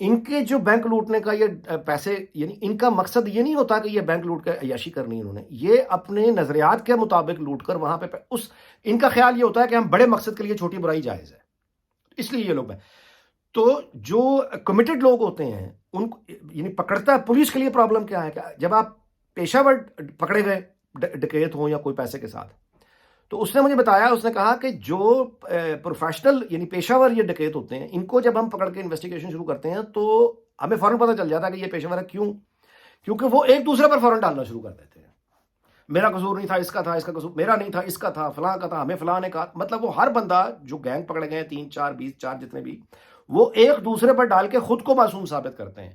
ان کے جو بینک لوٹنے کا یہ پیسے، یعنی ان کا مقصد یہ نہیں ہوتا کہ یہ بینک لوٹ کر عیاشی کرنی ہے، انہوں نے یہ اپنے نظریات کے مطابق لوٹ کر وہاں پہ ان کا خیال یہ ہوتا ہے کہ ہم بڑے مقصد کے لیے چھوٹی برائی جائز ہے، اس لیے یہ لوگ ہیں۔ تو جو کمیٹڈ لوگ ہوتے ہیں ان کو یعنی پکڑتا ہے پولیس کے لیے پرابلم کیا ہے کہ جب آپ پیشہ ور پکڑے گئے ڈکیت ہوں یا کوئی پیسے کے ساتھ، تو اس نے مجھے بتایا، اس نے کہا کہ جو پروفیشنل یعنی پیشہ ور یہ ڈکیت ہوتے ہیں، ان کو جب ہم پکڑ کے انویسٹیگیشن شروع کرتے ہیں تو ہمیں فوراً پتہ چل جاتا ہے کہ یہ پیشہ ور ہے۔ کیوں؟ کیونکہ وہ ایک دوسرے پر فوراً ڈالنا شروع کر دیتے ہیں، میرا قصور نہیں تھا، اس کا تھا، اس کا قصور میرا نہیں تھا، اس کا تھا، فلاں کا تھا، ہمیں فلاں نے کہا۔ مطلب وہ ہر بندہ جو گینگ پکڑے گئے 3 4 20 4 جتنے بھی، وہ ایک دوسرے پر ڈال کے خود کو معصوم ثابت کرتے ہیں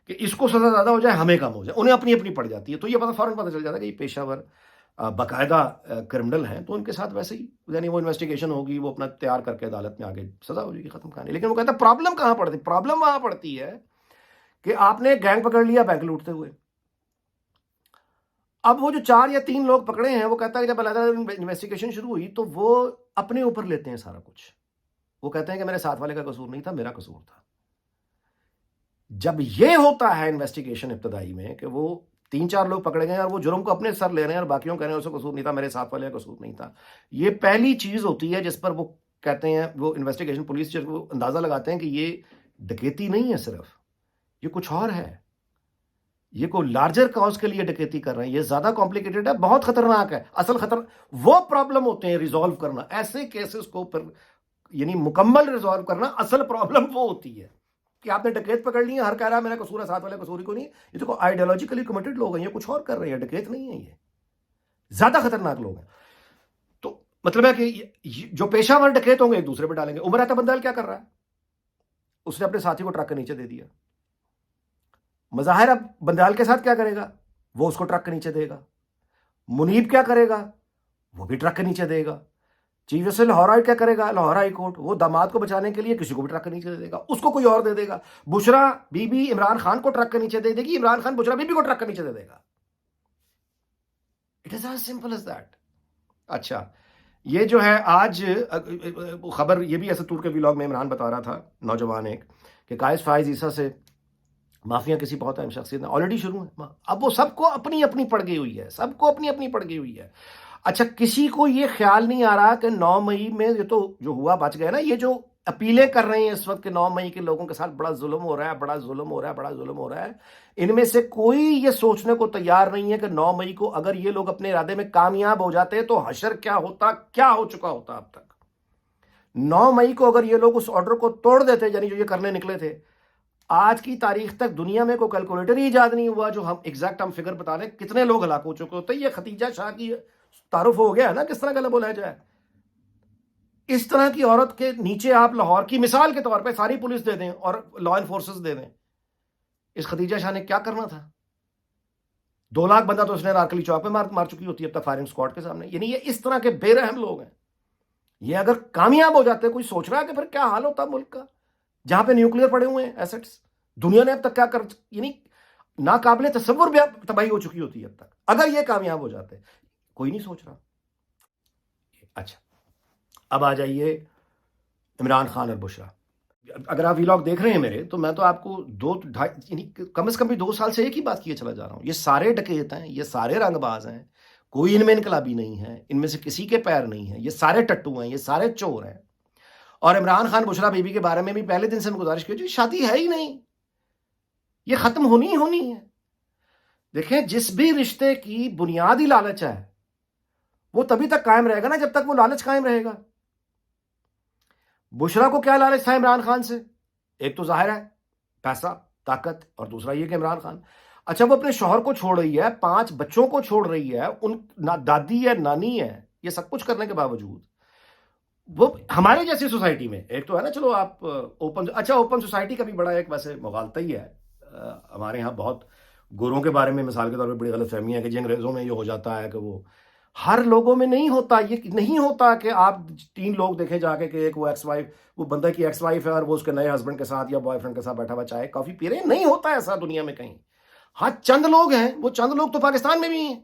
کہ اس کو سزا زیادہ ہو جائے، ہمیں کم ہو جائے، انہیں اپنی اپنی پڑ جاتی ہے۔ تو یہ فوراً پتہ چل جاتا ہے کہ یہ پیشہ ور باقاعدہ کرمنل ہیں، تو ان کے ساتھ ویسے ہی یعنی وہ انویسٹیگیشن ہوگی، وہ اپنا تیار کر کے عدالت میں آگے سزا ہو جائے گی، ختم کہانی۔ لیکن وہ کہتا ہے پرابلم کہاں پڑتی؟ پرابلم وہاں پڑتی ہے کہ آپ نے گینگ پکڑ لیا بینک لوٹتے ہوئے، اب وہ جو 4 یا 3 لوگ پکڑے ہیں، وہ کہتا ہے کہ جب علیحدہ انویسٹیگیشن شروع ہوئی تو وہ اپنے اوپر لیتے ہیں سارا کچھ، وہ کہتے ہیں کہ میرے ساتھ والے کا قصور نہیں تھا، میرا قصور تھا۔ جب یہ ہوتا ہے انویسٹیگیشن ابتدائی میں کہ وہ 3 4 لوگ پکڑے گئے اور وہ جرم کو اپنے سر لے رہے ہیں اور باقیوں کہہ رہے ہیں اس کا قصور نہیں تھا، میرے ساتھ والے کا قصور نہیں تھا، یہ پہلی چیز ہوتی ہے جس پر وہ کہتے ہیں، وہ انویسٹیگیشن پولیس جب وہ اندازہ لگاتے ہیں کہ یہ ڈکیتی نہیں ہے، صرف یہ کچھ اور ہے، یہ کوئی لارجر کاز کے لیے ڈکیتی کر رہے ہیں، یہ زیادہ کمپلیکیٹڈ ہے، بہت خطرناک ہے۔ اصل خطر وہ پرابلم ہوتے ہیں ریزالو کرنا، ایسے کیسز کو پر یعنی مکمل ریزالو کرنا، اصل پرابلم وہ ہوتی ہے کہ آپ نے ڈکیت پکڑ لی ہے، ہر کہہ رہا ہے میرا قصور ہے، ساتھ والے قصور ہی کو نہیں۔ یہ دیکھو آئیڈیالوجیکلی کمیٹڈ لوگ ہیں، یہ کچھ اور کر رہے ہیں، ڈکیت نہیں ہے، یہ زیادہ خطرناک لوگ ہیں۔ تو مطلب ہے کہ جو پیشہ ور ڈکیت ہوں گے ایک دوسرے پہ ڈالیں گے۔ عمر عطا بندیال کیا کر رہا ہے؟ اس نے اپنے ساتھی کو ٹرک کے نیچے دے دیا۔ مظاہر اب بندیال کے ساتھ کیا کرے گا؟ وہ اس کو ٹرک کے نیچے دے گا۔ منیب کیا کرے گا؟ وہ بھی ٹرک کے نیچے دے گا۔ چیف جسٹس لاہور ہائی کیا کرے گا؟ لاہور ہائی کورٹ وہ داماد کو بچانے کے لیے کسی کو بھی ٹرک کے نیچے دے دے گا، اس کو کوئی اور دے دے گا۔ بشرا بی بی عمران خان کو ٹرک کے نیچے دے دے گی، عمران خان بشرا بی بی کو ٹرک کے نیچے دے دے گا۔ It is as simple as that. اچھا، یہ جو ہے آج خبر یہ بھی ایسے تور کے ویلاگ میں عمران بتا رہا تھا، نوجوان ایک، کہ قائد فائز عیسیٰ سے مافیا کسی بہت اہم شخصیت نے آلریڈی شروع ہے۔ اب وہ سب کو اپنی اپنی پڑ گئی ہوئی ہے، سب کو اپنی اپنی پڑ گئی ہوئی ہے۔ اچھا، کسی کو یہ خیال نہیں آ رہا کہ 9 مئی میں یہ تو جو ہوا بچ گئے نا، یہ جو اپیلیں کر رہے ہیں اس وقت کہ 9 مئی کے لوگوں کے ساتھ بڑا ظلم ہو رہا ہے، بڑا ظلم ہو رہا ہے، بڑا ظلم ہو رہا ہے، ان میں سے کوئی یہ سوچنے کو تیار نہیں ہے کہ 9 مئی کو اگر یہ لوگ اپنے ارادے میں کامیاب ہو جاتے تو حشر کیا ہوتا، کیا ہو چکا ہوتا اب تک۔ 9 مئی کو اگر یہ لوگ اس آرڈر کو توڑ دیتے، یعنی جو یہ کرنے نکلے تھے، آج کی تاریخ تک دنیا میں کوئی کیلکولیٹر ہی ایجاد نہیں ہوا جو ہم ایگزیکٹ ہم فگر بتا دیں کتنے لوگ ہلاک ہو چکے ہوتے۔ یہ ختیجہ شاہ کی تعارف ہو گیا ہے نا، کس طرح کا لب و لہجہ ہے۔ اس طرح کی عورت کے نیچے آپ لاہور کی مثال کے طور پہ ساری پولیس دے دیں اور لا انفورسز دے دیں، اس ختیجہ شاہ نے کیا کرنا تھا؟ 2 لاکھ بندہ تو اس نے نارکلی چوک پہ مار چکی ہوتی ہے اب تک فائرنگ اسکواڈ کے سامنے۔ یعنی یہ اس طرح کے بے رحم لوگ ہیں۔ یہ اگر کامیاب ہو جاتے، کوئی سوچ رہا ہے کہ پھر کیا حال ہوتا ملک کا، جہاں پہ نیوکلیر پڑے ہوئے ہیں ایسٹس، دنیا نے اب تک کیا کر، یعنی ناقابل تصور بھی تباہی ہو چکی ہوتی ہے اب تک اگر یہ کامیاب ہو جاتے، کوئی نہیں سوچ رہا۔ اچھا، اب آ جائیے عمران خان اور بشرا۔ اگر آپ ویلاگ دیکھ رہے ہیں میرے، تو میں تو آپ کو 2 یعنی کم از کم بھی 2 سال سے ایک ہی بات کیے چلا جا رہا ہوں، یہ سارے ڈکیت ہیں، یہ سارے رنگ باز ہیں، کوئی ان میں انقلابی نہیں ہے، ان میں سے کسی کے پیر نہیں ہیں، یہ سارے ٹٹو ہیں، یہ سارے چور ہیں۔ اور عمران خان بشرا بی بی کے بارے میں بھی پہلے دن سے میں گزارش کی، شادی ہے ہی نہیں، یہ ختم ہونی ہی ہونی ہے۔ دیکھیں، جس بھی رشتے کی بنیادی لالچ ہے وہ تبھی تک قائم رہے گا نا جب تک وہ لالچ قائم رہے گا۔ بشرا کو کیا لالچ تھا عمران خان سے؟ ایک تو ظاہر ہے پیسہ، طاقت، اور دوسرا یہ کہ عمران خان، اچھا وہ اپنے شوہر کو چھوڑ رہی ہے، 5 بچوں کو چھوڑ رہی ہے، ان دادی ہے، نانی ہے، یہ سب کچھ کرنے کے باوجود وہ ہمارے جیسی سوسائٹی میں، ایک تو ہے نا چلو آپ اوپن سوسائٹی کا بھی بڑا ایک ویسے مغالطہ ہی ہے۔ ہمارے ہاں بہت گوروں کے بارے میں مثال کے طور پہ بڑی غلط فہمی ہے کہ جی انگریزوں میں یہ ہو جاتا ہے کہ وہ ہر لوگوں میں نہیں ہوتا، یہ نہیں ہوتا کہ آپ 3 لوگ دیکھیں جا کے کہ ایک وہ ایکس وائف، وہ بندہ کی ایکس وائف ہے اور وہ اس کے نئے ہسبینڈ کے ساتھ یا بوائے فرینڈ کے ساتھ بیٹھا ہوا چائے کافی پی رہے ہیں، نہیں ہوتا ایسا دنیا میں کہیں۔ ہاں چند لوگ ہیں، وہ چند لوگ تو پاکستان میں بھی ہیں،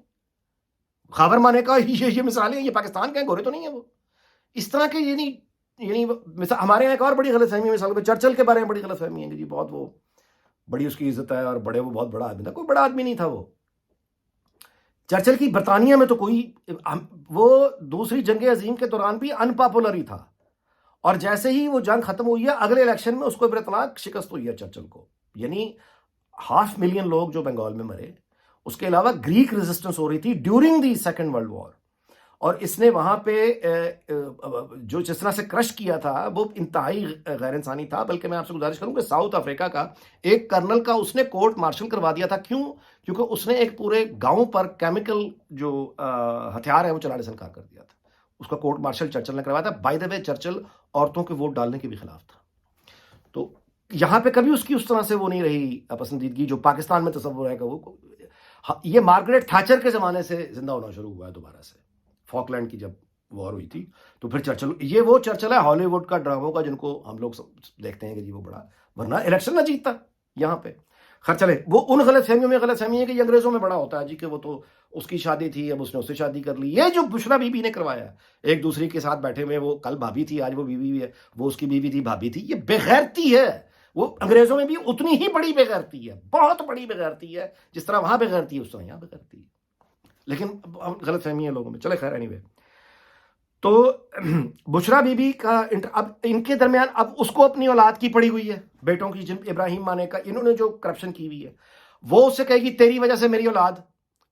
خاور مانے کا یہ مثالیں ہیں، یہ پاکستان کے ہیں، گورے تو نہیں ہیں وہ۔ اس طرح کے یعنی یعنی ہمارے یہاں ایک اور بڑی غلط فہمی مثال پہ چرچل کے بارے میں بڑی غلط فہمی ہے کہ جی بہت وہ بڑی اس کی عزت ہے اور بڑے وہ بہت بڑا آدمی تھا. کوئی بڑا آدمی نہیں تھا وہ. چرچل کی برطانیہ میں تو کوئی وہ دوسری جنگ عظیم کے دوران بھی ان پاپولر ہی تھا, اور جیسے ہی وہ جنگ ختم ہوئی ہے اگلے الیکشن میں اس کو برطلاق شکست ہوئی ہے چرچل کو. یعنی 500,000 لوگ جو بنگال میں مرے, اس کے علاوہ گریک ریزسٹنس ہو رہی تھی during the second world war, اور اس نے وہاں پہ جو جس طرح سے کرش کیا تھا وہ انتہائی غیر انسانی تھا. بلکہ میں آپ سے گزارش کروں کہ ساؤتھ افریقہ کا ایک کرنل کا اس نے کورٹ مارشل کروا دیا تھا. کیوں؟ کیونکہ اس نے ایک پورے گاؤں پر کیمیکل جو ہتھیار ہے وہ چلانے سے انکار کر دیا تھا. اس کا کورٹ مارشل چرچل نے کروایا تھا. بائی دا وے چرچل عورتوں کے ووٹ ڈالنے کے بھی خلاف تھا. تو یہاں پہ کبھی اس کی اس طرح سے وہ نہیں رہی پسندیدگی جو پاکستان میں تصور ہے کہ وہ یہ مارگریٹ تھیچر کے زمانے سے زندہ ہونا شروع ہوا ہے دوبارہ سے. فاکلینڈ کی جب وار ہوئی تھی تو پھر چرچل, یہ وہ چرچل ہے ہالی ووڈ کا ڈراموں کا جن کو ہم لوگ دیکھتے ہیں کہ جی وہ بڑا, ورنہ الیکشن نہ جیتتا یہاں پہ. خیر چلے, وہ ان غلط فہمیوں میں غلط فہمی ہے کہ یہ انگریزوں میں بڑا ہوتا ہے جی کہ وہ تو اس کی شادی تھی اب اس نے اس سے شادی کر لی. یہ جو بشرا بی بی نے کروایا ایک دوسرے کے ساتھ بیٹھے ہوئے, وہ کل بھابھی تھی آج وہ بیوی بھی ہے, وہ اس کی بیوی تھی بھابھی تھی, یہ بےغیرتی ہے. وہ انگریزوں میں بھی اتنی ہی بڑی بےغیرتی ہے, بہت بڑی بےغیرتی ہے. جس طرح وہاں بےغیرتی ہے اس طرح یہاں بےغیرتی ہے. لیکن غلط فہمی ہے لوگوں میں. چلے خیر, اینی وے, تو بشرا بی بی کا اب ان کے درمیان اب اس کو اپنی اولاد کی پڑی ہوئی ہے, بیٹوں کی, جن ابراہیم مانے کا انہوں نے جو کرپشن کی ہوئی ہے, وہ اس سے کہے گی تیری وجہ سے میری اولاد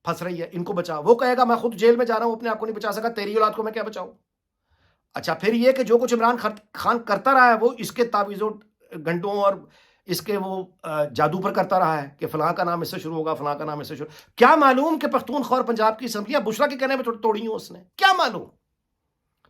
پھنس رہی ہے, ان کو بچا. وہ کہے گا میں خود جیل میں جا رہا ہوں, اپنے آپ کو نہیں بچا سکا, تیری اولاد کو میں کیا بچاؤں. اچھا, پھر یہ کہ جو کچھ عمران خان کرتا رہا ہے وہ اس کے تعویذوں گھنٹوں اور اس کے وہ جادو پر کرتا رہا ہے کہ فلاں کا نام اس سے شروع ہوگا, فلاں کا نام اس سے شروع. کیا معلوم کہ پختونخوا اور پنجاب کی اسمبلیاں بشرا کے کہنے پہ توڑی ہوں اس نے, کیا معلوم.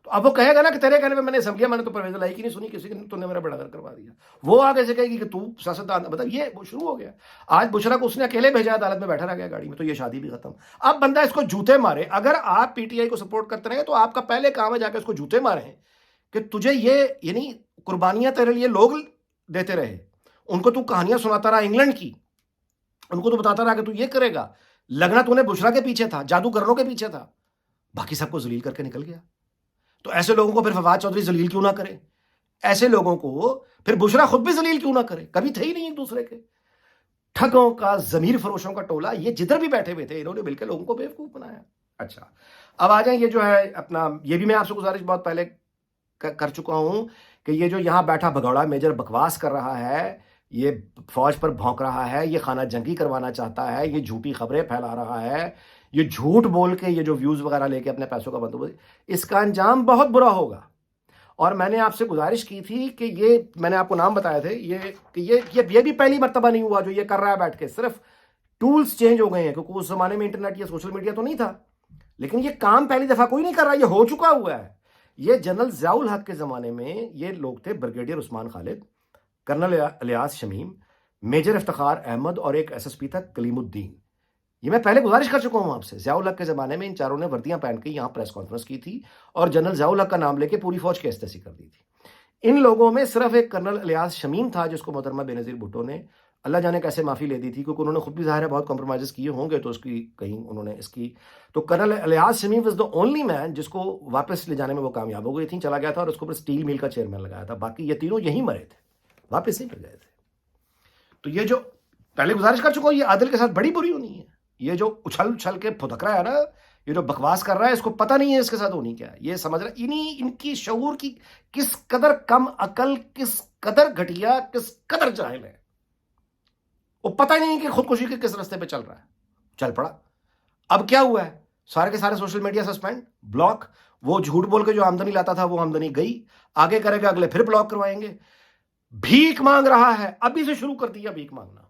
تو اب وہ کہے گا نا کہ تیرے کہنے پہ میں نے اسمبلیاں, میں نے تو پرویز لائی کی نہیں سنی کسی نے, تو نے میرا بیڑا غرق کروا دیا. وہ آگے سے کہے گی کہ تو سیاستدان, مطلب یہ وہ شروع ہو گیا. آج بشرا کو اس نے اکیلے بھیجا, عدالت میں بیٹھا رہ گیا گاڑی میں, تو یہ شادی بھی ختم. اب بندہ اس کو جوتے مارے. اگر آپ پی ٹی آئی کو سپورٹ کرتے رہے تو آپ کا پہلے کام ہے جا کے اس کو جوتے مارے کہ تجھے یہ, یعنی قربانیاں تیرے لیے لوگ دیتے رہے, ان کو تو کہانیاں سناتا رہا انگلینڈ کی, ان کو تو بتاتا رہا کہ تو یہ کرے گا, لگنا تو نے بشرا کے پیچھے تھا, جادوگروں کے پیچھے تھا, باقی سب کو ذلیل کر کے نکل گیا. تو ایسے لوگوں کو پھر فواد چودھری ذلیل کیوں نہ کرے, ایسے لوگوں کو پھر بشرا خود بھی ذلیل کیوں نہ کرے. کبھی تھے ہی نہیں ایک دوسرے کے. ٹھگوں کا, ضمیر فروشوں کا ٹولہ, یہ جدھر بھی بیٹھے ہوئے تھے انہوں نے مل کے لوگوں کو بیوقوف بنایا. اچھا, اب آ جائیں, یہ جو ہے اپنا, یہ بھی میں آپ سے گزارش بہت پہلے کر چکا ہوں کہ یہ جو یہاں بیٹھا بھگوڑا میجر بکواس کر رہا ہے, یہ فوج پر بھونک رہا ہے, یہ خانہ جنگی کروانا چاہتا ہے, یہ جھوٹی خبریں پھیلا رہا ہے, یہ جھوٹ بول کے یہ جو ویوز وغیرہ لے کے اپنے پیسوں کا بندوبست, اس کا انجام بہت برا ہوگا. اور میں نے آپ سے گزارش کی تھی کہ یہ, میں نے آپ کو نام بتایا تھے, یہ بھی پہلی مرتبہ نہیں ہوا جو یہ کر رہا ہے بیٹھ کے. صرف ٹولز چینج ہو گئے ہیں, کیونکہ اس زمانے میں انٹرنیٹ یا سوشل میڈیا تو نہیں تھا, لیکن یہ کام پہلی دفعہ کوئی نہیں کر رہا, یہ ہو چکا ہوا ہے. یہ جنرل ضیاء الحق کے زمانے میں یہ لوگ تھے, بریگیڈیئر عثمان خالد, کرنل الیاس شمیم, میجر افتخار احمد اور ایک ایس ایس پی تھا کلیم الدین. یہ میں پہلے گزارش کر چکا ہوں آپ سے. ضیاء الحق کے زمانے میں ان چاروں نے وردیاں پہن کے یہاں پریس کانفرنس کی تھی اور جنرل ضیاء الحق کا نام لے کے پوری فوج کی استحصی کر دی تھی. ان لوگوں میں صرف ایک کرنل الیاس شمیم تھا جس کو محترمہ بینظیر بھٹو نے اللہ جانے کیسے معافی لے دی تھی, کیونکہ انہوں نے خود بھی ظاہر ہے بہت کمپرومائزز کیے ہوں گے, تو اس کی کہیں انہوں نے اس کی, تو colonel Ilyas Shamim was the only man جس کو واپس لے جانے میں وہ کامیاب ہو گئی تھی, چلا گیا تھا اور اس کو پر اسٹیل مل کا چیئرمین لگایا تھا. باقی یہ تینوں یہیں مرے تھے, واپس ہی پہ گئے تھے. تو یہ جو پہلے گزارش کر چکا ہوں, یہ عادل کے ساتھ بڑی بری ہونی ہے. یہ جو اچھل اچھل کے پھدک رہا ہے نا, یہ جو بکواس کر رہا ہے, اس کو پتہ نہیں ہے اس کے ساتھ ہونی کیا ہے. یہ سمجھ رہا ان کی شعور کی کس قدر کم عقل, کس قدر گھٹیا, کس قدر جاہل ہے. وہ پتہ ہی نہیں کہ خودکشی کے کس راستے پہ چل رہا ہے. چل پڑا. اب کیا ہوا ہے, سارے کے سارے سوشل میڈیا سسپینڈ, بلاک. وہ جھوٹ بول کے جو آمدنی لاتا تھا وہ آمدنی گئی, آگے کرے گا اگلے پھر بلاک کروائیں گے. بھیک مانگ رہا ہے, ابھی سے شروع کر دیا بھیک مانگنا.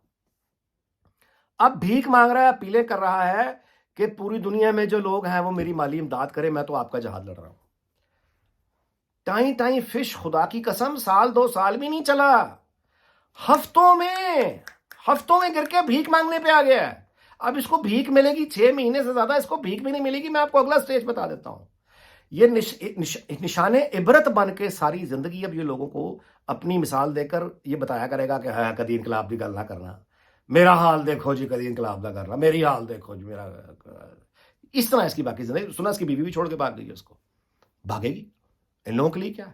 اب بھیک مانگ رہا ہے, اپیلیں کر رہا ہے کہ پوری دنیا میں جو لوگ ہیں وہ میری مالی امداد کرے, میں تو آپ کا جہاد لڑ رہا ہوں. ٹائیں ٹائیں فش, خدا کی قسم 1-2 سال بھی نہیں چلا, ہفتوں میں گر کے بھیک مانگنے پہ آ گیا ہے. اب اس کو بھیک ملے گی 6 مہینے سے زیادہ اس کو بھیک بھی نہیں ملے گی. میں آپ کو اگلا سٹیج بتا دیتا ہوں. یہ نشان عبرت بن کے ساری زندگی اب یہ لوگوں کو اپنی مثال دے کر یہ بتایا کرے گا کہ ہاں کدی انقلاب کی گل نہ کرنا, میرا حال دیکھو جی, کدی انقلاب نہ کرنا, میری حال دیکھو جی میرا. اس طرح اس کی باقی زندگی. سنا اس کی بیوی بھی چھوڑ کے بھاگ گئی ہے, اس کو بھاگے گی. ان لوگوں کے لیے کیا ہے,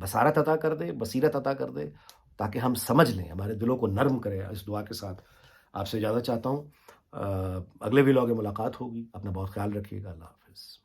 بصارت عطا کر دے، بصیرت عطا کر دے، تاکہ ہم سمجھ لیں، ہمارے دلوں کو نرم کرے۔ اس دعا کے ساتھ آپ سے اجازت چاہتا ہوں۔ اگلے ولاگ میں ملاقات ہوگی۔ اپنا بہت خیال رکھیے گا۔ اللہ حافظ۔